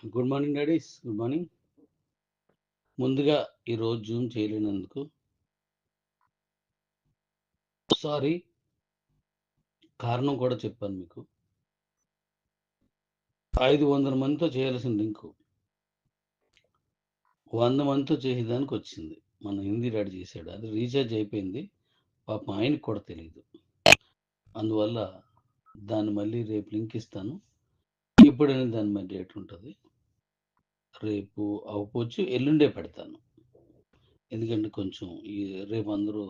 Good morning daddy's. Good morning. ముందుగా ఈరోజు Zoom చేయలేనందుకు sorry. కారణం కూడా చెప్పాను మీకు. 500 మందితో చేయాల్సిన లింకు 100 మందితో చేసేదానికి వచ్చింది. మన హిందీ డాడీ చేశాడు. అది రీఛార్జ్ అయిపోయింది. పాపం ఆయనకు కూడా తెలియదు. అందువల్ల దాన్ని మళ్ళీ రేపు లింక్ ఇస్తాను. ఇప్పుడైనా దాని మీద డేట్ ఉంటుంది. రేపు అవ్వచ్చు, ఎల్లుండే పెడతాను. ఎందుకంటే కొంచెం రేపు అందరూ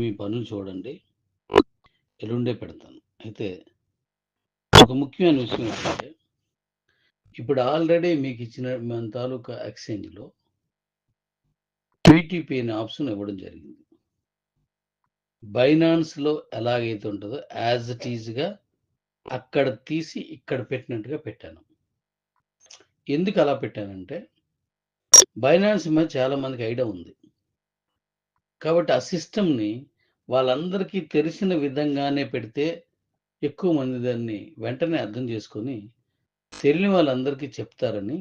మీ పనులు చూడండి. ఎల్లుండే పెడతాను. అయితే ఒక ముఖ్యమైన విషయం ఏంటంటే, ఇప్పుడు ఆల్రెడీ మీకు ఇచ్చిన మన తాలూకా ఎక్స్చేంజ్లో పీటీపీ అనే ఆప్షన్ ఇవ్వడం జరిగింది. బైనాన్స్లో ఎలాగైతే ఉంటుందో యాజ్ ఇట్ ఈజ్గా అక్కడ తీసి ఇక్కడ పెట్టినట్టుగా పెట్టాను. ఎందుకు అలా పెట్టానంటే, బైనాన్స్ మీద చాలా మందికి ఐడియా ఉంది. కాబట్టి ఆ సిస్టమ్ని వాళ్ళందరికీ తెలిసిన విధంగానే పెడితే ఎక్కువ మంది దాన్ని వెంటనే అర్థం చేసుకొని తెలియని వాళ్ళందరికీ చెప్తారని,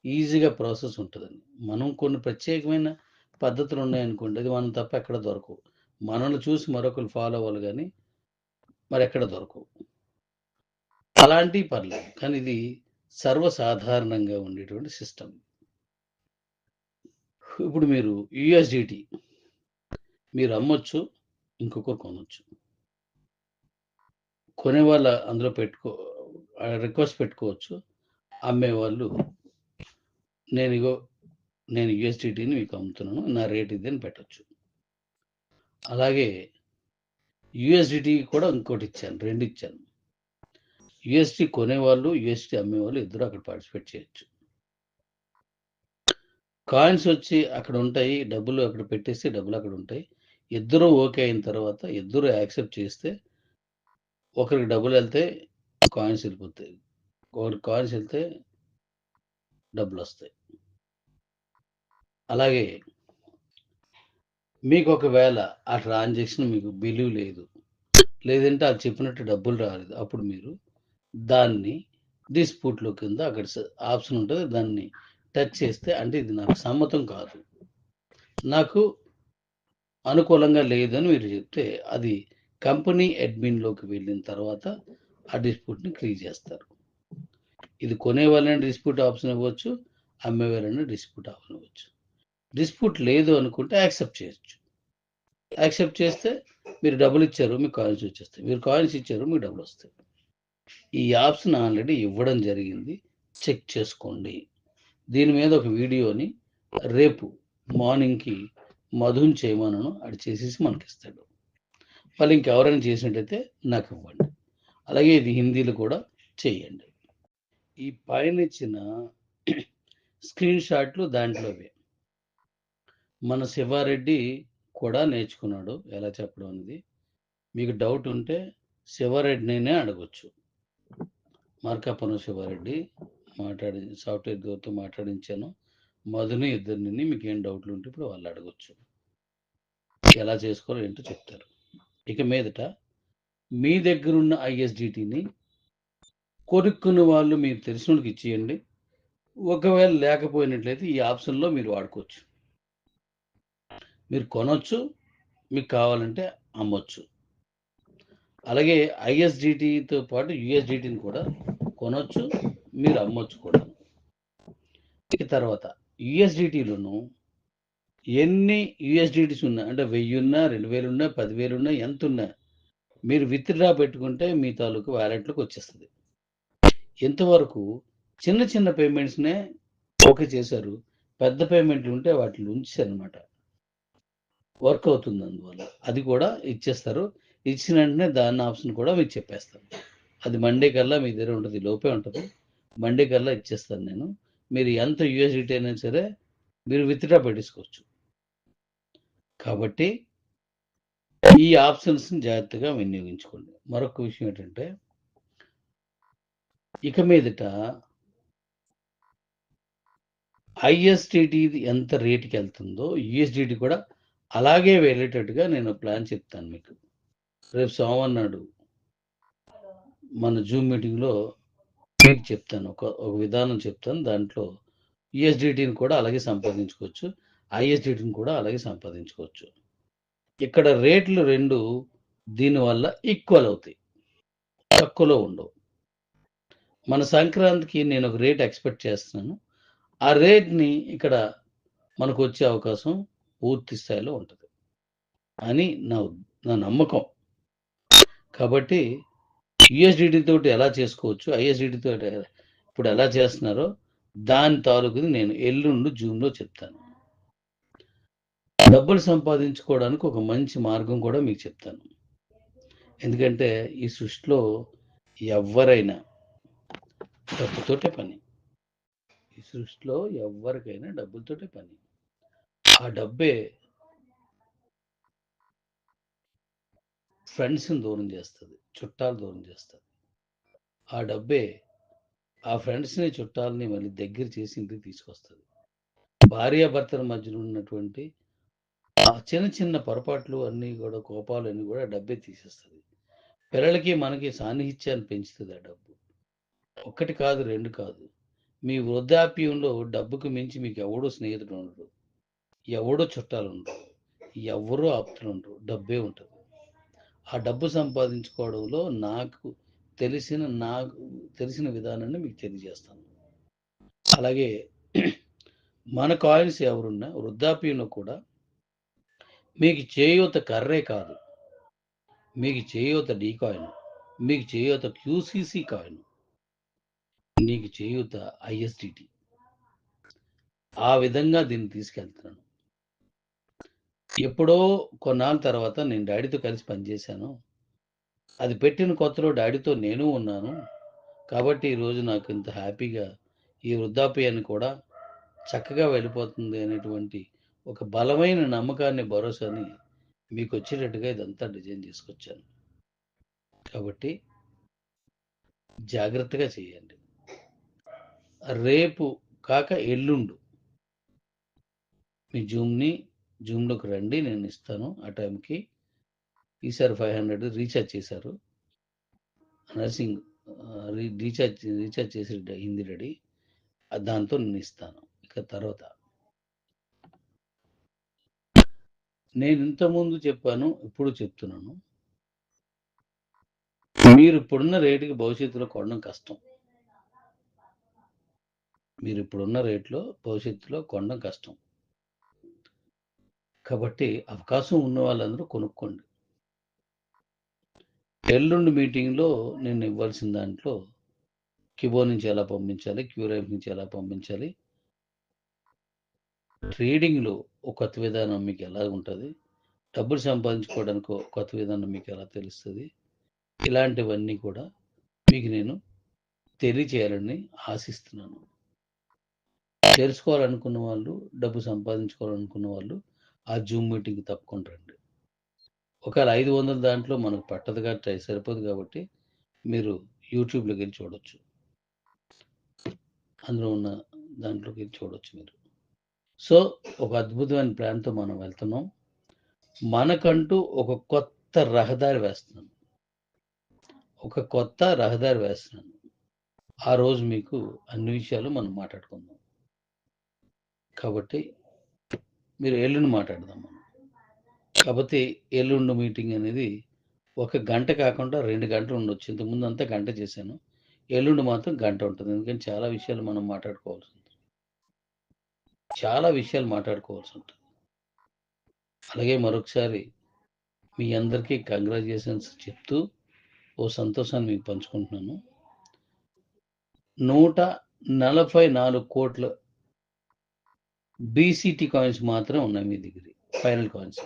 ఈజీగా ప్రాసెస్ ఉంటుందని. మనం కొన్ని ప్రత్యేకమైన పద్ధతులు ఉన్నాయనుకోండి, అది మనం తప్ప ఎక్కడ దొరకవు. మనల్ని చూసి మరొకరు ఫాలో అవ్వాలి, కానీ మరి ఎక్కడ దొరకవు. అలాంటివి పర్లేదు, కానీ ఇది సర్వసాధారణంగా ఉండేటువంటి సిస్టమ్. ఇప్పుడు మీరు యుఎస్డిటి మీరు అమ్మొచ్చు, ఇంకొకరు కొనొచ్చు. కొనేవాళ్ళ అందులో రిక్వెస్ట్ పెట్టుకోవచ్చు. అమ్మేవాళ్ళు నేను యుఎస్డిటిని మీకు అమ్ముతున్నాను, నా రేట్ ఇది అని పెట్టచ్చు. అలాగే యుఎస్డిటి కూడా ఇంకోటి ఇచ్చాను, 2 ఇచ్చాను. యుఎస్డి కొనేవాళ్ళు, యుఎస్డి అమ్మేవాళ్ళు ఇద్దరు అక్కడ పార్టిసిపేట్ చేయొచ్చు. కాయిన్స్ వచ్చి అక్కడ ఉంటాయి, డబ్బులు అక్కడ పెట్టేస్తే డబ్బులు అక్కడ ఉంటాయి. ఇద్దరు ఓకే అయిన తర్వాత ఇద్దరు యాక్సెప్ట్ చేస్తే ఒకరికి డబ్బులు వెళ్తే కాయిన్స్ వెళ్ళిపోతాయి, ఒకరికి కాయిన్స్ వెళ్తే డబ్బులు వస్తాయి. అలాగే మీకు ఒకవేళ ఆ ట్రాన్సాక్షన్ మీకు బిలీవ్ లేదు, లేదంటే అది చెప్పినట్టు డబ్బులు రాలేదు, అప్పుడు మీరు దాన్ని డిస్ప్యూట్లో కింద అక్కడ ఆప్షన్ ఉంటుంది, దాన్ని టచ్ చేస్తే, అంటే ఇది నాకు సమ్మతం కాదు, నాకు అనుకూలంగా లేదని మీరు చెప్తే, అది కంపెనీ అడ్మిన్లోకి వెళ్ళిన తర్వాత ఆ డిస్ప్యూట్ని క్లియర్ చేస్తారు. ఇది కొనేవాళ్ళని డిస్ప్యూట్ ఆప్షన్ ఇవ్వచ్చు, అమ్మేవాళ్ళని డిస్ప్యూట్ ఆప్షన్ ఇవ్వచ్చు. డిస్ప్యూట్ లేదు అనుకుంటే యాక్సెప్ట్ చేయొచ్చు. యాక్సెప్ట్ చేస్తే మీరు డబ్బులు ఇచ్చారు, మీకు కాయిన్స్ వచ్చేస్తాయి. మీరు కాయిన్స్ ఇచ్చారు, మీకు డబ్బులు వస్తాయి. ఈ ఆప్షన్ ఆల్రెడీ ఇవ్వడం జరిగింది, చెక్ చేసుకోండి. దీని మీద ఒక వీడియోని రేపు మార్నింగ్కి మధుని చేయమనను, అది చేసేసి మనకి ఇస్తాడు. మళ్ళీ ఇంకెవరైనా చేసినట్టయితే నాకు ఇవ్వండి. అలాగే ఇది హిందీలో కూడా చేయండి. ఈ పైన ఇచ్చిన స్క్రీన్ షాట్లు దాంట్లోవే. మన శివారెడ్డి కూడా నేర్చుకున్నాడు ఎలా చెప్పడం అనేది. మీకు డౌట్ ఉంటే శివారెడ్డినే అడగొచ్చు. మార్కాపురం శివారెడ్డి సాఫ్ట్వేర్ గౌతో మాట్లాడించాను. మధుని ఇద్దరిని, మీకు ఏం డౌట్లు ఉంటే ఇప్పుడు వాళ్ళు అడగొచ్చు, ఎలా చేసుకోవాలో ఏంటో చెప్తారు. ఇక మీదట మీ దగ్గర ఉన్న ఐఎస్డిటిని కొనుక్కున్న వాళ్ళు మీరు తెలిసిన వాళ్ళకి ఇచ్చేయండి. ఒకవేళ లేకపోయినట్లయితే ఈ ఆప్షన్లో మీరు వాడుకోవచ్చు. మీరు కొనొచ్చు, మీకు కావాలంటే అమ్మొచ్చు. అలాగే ఐఎస్డిటితో పాటు యుఎస్డిటిని కూడా కొనొచ్చు, మీరు అమ్మొచ్చు కూడా. ఇక తర్వాత యుఎస్డిటీలోను ఎన్ని యుఎస్డిటీస్ ఉన్నా, అంటే 1000 ఉన్నా, 2000 ఉన్నా, 10,000 ఉన్నా, ఎంత ఉన్నా మీరు విత్డ్రా పెట్టుకుంటే మీ తాలూకు వ్యాలెట్లోకి వచ్చేస్తుంది. ఇంతవరకు చిన్న చిన్న పేమెంట్స్నే ఓకే చేశారు, పెద్ద పేమెంట్లు ఉంటే వాటిని ఉంచారనమాట. వర్క్ అవుతుంది, అందువల్ల అది కూడా ఇచ్చేస్తారు. ఇచ్చిన వెంటనే దాని ఆప్షన్ కూడా మీకు చెప్పేస్తాను. అది మండే కల్లా మీ దగ్గర ఉంటుంది, లోపే ఉంటుంది. మండే కల్లా ఇచ్చేస్తాను నేను. మీరు ఎంత యూఎస్డిటీ అయినా సరే మీరు విత్డ్రా పెట్టేసుకోవచ్చు. కాబట్టి ఈ ఆప్షన్స్ని జాగ్రత్తగా వినియోగించుకోండి. మరొక విషయం ఏంటంటే, ఇక మీదట ఐఎస్డిటి ఎంత రేటుకి వెళ్తుందో యుఎస్డిటి కూడా అలాగే వెళ్ళేటట్టుగా నేను ప్లాన్ చెప్తాను మీకు. రేపు సోమవారం నాడు మన జూమ్ మీటింగ్‌లో మీకు చెప్తాను. ఒక విధానం చెప్తాను. దాంట్లో యూఎస్‌డిటీని కూడా అలాగే సంపాదించుకోవచ్చు. ఐఎస్‌డిటీని కూడా అలాగే సంపాదించుకోవచ్చు. ఇక్కడ రేట్లు 2 దీనివల్ల ఈక్వల్ అవుతాయి. తక్కువలో ఉండవు. మన సంక్రాంతికి నేను ఒక రేట్ ఎక్స్‌పెక్ట్ చేస్తున్నాను. ఆ రేట్‌ని ఇక్కడ మనకొచ్చే అవకాశం పూర్తి స్థాయిలో ఉంటది అని నా నమ్మకం. కాబట్టి యూఎస్‌డిటీ తోటి ఎలా చేసుకోవచ్చు, ఐఎస్‌డిటీ తోటి ఇప్పుడు ఎలా చేస్తున్నారో దాని తాలూకుది నేను ఎల్లుండి జూమ్‌లో చెప్తాను. డబ్బులు సంపాదించుకోవడానికి ఒక మంచి మార్గం కూడా మీకు చెప్తాను. ఎందుకంటే ఈ సృష్టిలో ఎవ్వరైనా డబ్బుతోటే పని. ఈ సృష్టిలో ఎవ్వరికైనా డబ్బులతోటే పని. ఆ డబ్బే ఫ్రెండ్స్‌ని దూరం చేస్తది. చుట్టాలు దూరం చేస్తది. ఆ డబ్బే ఆ ఫ్రెండ్స్‌ని, చుట్టాలని మళ్ళీ దగ్గర చేసి ఇంటికి తీసుకొస్తది. భార్యాభర్తల మధ్యన ఉన్నటువంటి ఆ చిన్న చిన్న పొరపాట్లు అన్నీ గూడా, కోపాలన్నీ గూడా డబ్బే తీసేస్తది. పిల్లలకి, మనకి సాన్నిహిత్యాన్ని పెంచుతది ఆ డబ్బు. ఒక్కటి కాదు, 2 కాదు. మీ వృద్ధాప్యంలో డబ్బుకు మించి మీకెవడు స్నేహితుడుండడు. ఎవడు చుట్టాలుండరు. ఎవ్వరు ఆప్తులుండరు. డబ్బే ఉంటది. ఆ డబ్బు సంపాదించుకోవడంలో నాకు తెలిసిన విధానాన్ని మీకు తెలియజేస్తాను. అలాగే మన కాయిన్స్ ఎవరున్నా వృద్ధాప్యంలో కూడా మీకు చేయూత కర్రే కాదు. మీకు చేయూత డి కాయిన్. మీకు చేయూత క్యూసీసీ కాయిన్. నీకు చేయూత ఐఎస్‌డిటీ. ఆ విధంగా దీన్ని తీసుకెళ్తున్నాను. ఎప్పుడో కొన్నాళ్ళ తర్వాత నేను డ్యాడీతో కలిసి పనిచేశాను. అది పెట్టిన కొత్తలో డ్యాడీతో నేను ఉన్నాను. కాబట్టి ఈరోజు నాకు ఇంత హ్యాపీగా ఈ వృద్ధాప్యాన్ని కూడా చక్కగా వెళ్ళిపోతుంది అనేటువంటి ఒక బలమైన నమ్మకాన్ని, భరోసాని మీకొచ్చేటట్టుగా ఇదంతా డిజైన్ చేసుకొచ్చాను. కాబట్టి జాగ్రత్తగా చేయండి. రేపు కాక ఎల్లుండు మీ జూమ్‌లోకి రండి. నేను ఇస్తాను ఆ టైంకి. ఈసారి 500 రీచార్జ్ చేశారు. నర్సింగ్ రీచార్జ్ చేసి అయింది డాడీ. దాంతో నేను ఇస్తాను. ఇక తర్వాత నేను ఇంతకుముందు చెప్పాను. ఇప్పుడు చెప్తున్నాను. మీరు ఇప్పుడున్న రేటుకి భవిష్యత్తులో కొనడం కష్టం. మీరు ఇప్పుడున్న రేట్‌లో భవిష్యత్తులో కొనడం కష్టం. కాబట్టి అవకాశం ఉన్న వాళ్ళందరూ కొనుక్కోండి. ఎల్లుండి మీటింగ్‌లో నేను ఇవ్వాల్సిన దాంట్లో కిబో నుంచి ఎలా పంపించాలి, క్యూరైప్ నుంచి ఎలా పంపించాలి, ట్రేడింగ్‌లో ఒక కొత్త విధానం మీకు ఎలా ఉంటది, డబ్బులు సంపాదించుకోవడానికి ఒక కొత్త విధానం మీకు ఎలా తెలుస్తది, ఇలాంటివన్నీ కూడా మీకు నేను తెలియచేయాలని ఆశిస్తున్నాను. తెలుసుకోవాలనుకున్న వాళ్ళు, డబ్బు సంపాదించుకోవాలనుకున్న వాళ్ళు ఆ జూమ్ మీటింగ్‌కి తప్పకుండా రండి. ఒకవేళ 500 దాంట్లో మనకు పట్టదు కాబట్టి సరిపోదు కాబట్టి మీరు యూట్యూబ్‌లోకెళ్ళి చూడొచ్చు. అందులో ఉన్న దాంట్లోకెళ్ళి చూడొచ్చు మీరు. సో, ఒక అద్భుతమైన ప్లాన్‌తో మనం వెళ్తున్నాం. మనకంటూ ఒక కొత్త రహదారి వేస్తున్నాను. ఒక కొత్త రహదారి వేస్తున్నాను. ఆ రోజు మీకు అన్ని విషయాలు మనం మాట్లాడుకుందాం. కాబట్టి మీరు ఎల్లుండి మాట్లాడదాం మనం. కాపోతే ఎల్లుండి మీటింగ్ అనేది ఒక గంట కాకుండా 2 గంటలు ఉండొచ్చు. ఇంతకుముందంతా గంట చేశాను. ఎల్లుండి మాత్రం గంట ఉంటది. ఎందుకంటే చాలా విషయాలు మనం మాట్లాడుకోవాల్సి ఉంటుంది. చాలా విషయాలు మాట్లాడుకోవాల్సి ఉంటుంది. అలాగే మరొకసారి మీ అందరికీ కంగ్రాచ్యులేషన్స్ చెప్తూ ఓ సంతోషాన్ని మీకు పంచుకుంటున్నాను. 144,00,00,000 బీసీటీ కాయిన్స్ మాత్రమే ఉన్నాయి మీ దగ్గర. Final coins.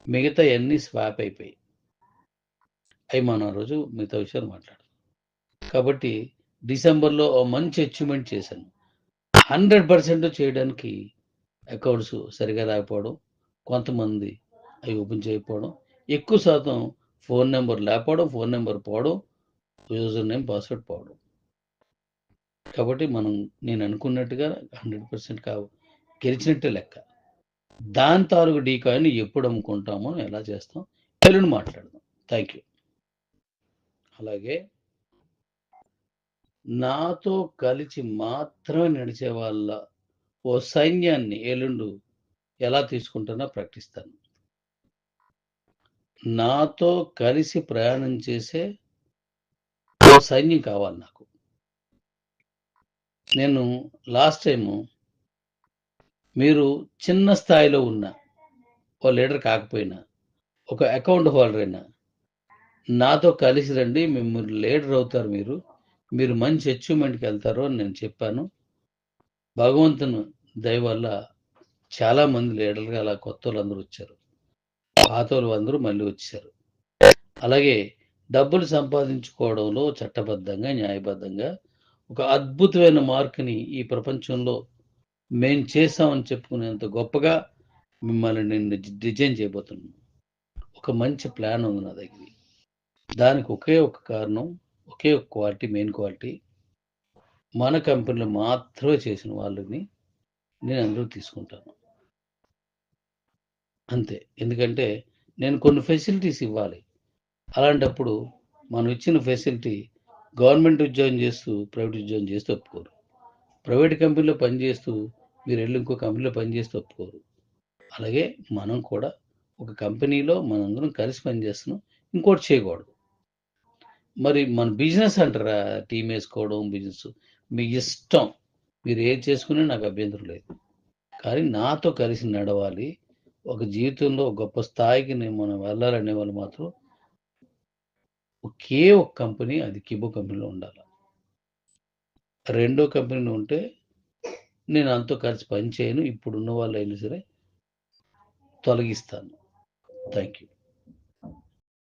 మిగతాయన్నీ స్వాప్ అయిపోయాయి. అయి మనం ఆ రోజు మిగతా విషయాలు మాట్లాడదాం. కాబట్టి డిసెంబర్‌లో ఓ మంచి అచీవ్‌మెంట్ చేశాను. 100% చేయడానికి అకౌంట్స్ సరిగ్గా రాకపోవడం, కొంతమంది అవి ఓపెన్ చేయకపోవడం, ఎక్కువ శాతం ఫోన్ నంబర్ లేకపోవడం, ఫోన్ నంబర్ పోవడం, యూజర్ నేమ్, పాస్వర్డ్ పోవడం. కాబట్టి నేను అనుకున్నట్టుగా 100% గెలిచినట్టే లెక్క. దాని తాలూకు డీకాయిన్ ఎప్పుడు అమ్ముకుంటామో, ఎలా చేస్తాం ఎల్లుండి మాట్లాడదాం. Thank you. అలాగే నాతో కలిసి మాత్రమే నడిచే వాళ్ళ ఓ సైన్యాన్ని ఎల్లుండి ఎలా తీసుకుంటానో ప్రకటిస్తాను. నాతో కలిసి ప్రయాణం చేసే ఓ సైన్యం కావాలి నాకు. నేను లాస్ట్ టైము మీరు చిన్న స్థాయిలో ఉన్న ఓ లీడర్ కాకపోయినా, ఒక అకౌంట్ హోల్డర్ అయినా నాతో కలిసి రండి. మీరు లీడర్ అవుతారు మీరు. మీరు మంచి అచీవ్‌మెంట్‌కి వెళ్తారు అని నేను చెప్పాను. భగవంతుని దయ వల్ల చాలామంది లీడర్‌గా అలా కొత్తోళ్ళందరూ వచ్చారు. పాతోళ్ళు అందరూ మళ్ళీ వచ్చేసారు. అలాగే డబ్బులు సంపాదించుకోవడంలో చట్టబద్ధంగా, న్యాయబద్ధంగా ఒక అద్భుతమైన మార్క్‌ని ఈ ప్రపంచంలో మేం చేశామని చెప్పుకునేంత గొప్పగా మిమ్మల్ని నేను డిజైన్ చేయబోతున్నాను. ఒక మంచి ప్లాన్ ఉంది నా దగ్గర. దానికి ఒకే ఒక కారణం, ఒకే ఒక క్వాలిటీ, మెయిన్ క్వాలిటీ మన కంపెనీలో మాత్రమే చేసిన వాళ్ళని నేను అందులో తీసుకుంటాను. అంతే. ఎందుకంటే నేను కొన్ని ఫెసిలిటీస్ ఇవ్వాలి. అలాంటప్పుడు మనం ఇచ్చిన ఫెసిలిటీ గవర్నమెంట్ ఉద్యోగం చేస్తూ, ప్రైవేట్ ఉద్యోగం చేస్తూ ఒప్పుకోరు. ప్రైవేట్ కంపెనీలో పనిచేస్తూ మీరెళ్లి ఇంకో కంపెనీలో పనిచేస్తే ఒప్పుకోరు. అలాగే మనం కూడా ఒక కంపెనీలో మనందరం కలిసి పనిచేస్తున్నాం. ఇంకోటి చేయకూడదు. మరి మన బిజినెస్ అంటారా? టీమేసుకోవడం బిజినెస్ మీ ఇష్టం. మీరు ఏది చేసుకున్నా నాకు అభ్యంతరం లేదు. కానీ నాతో కలిసి నడవాలి. ఒక జీవితంలో ఒక గొప్ప స్థాయికి మనం వెళ్ళాలనే వాళ్ళు మాత్రం ఒకే ఒక కంపెనీ అది కిబో కంపెనీలో ఉండాల. రెండో కంపెనీలో ఉంటే నేను అంతో కలిసి పని చేయను. ఇప్పుడున్న వాళ్ళైనా సరే తొలగిస్తాను. Thank you.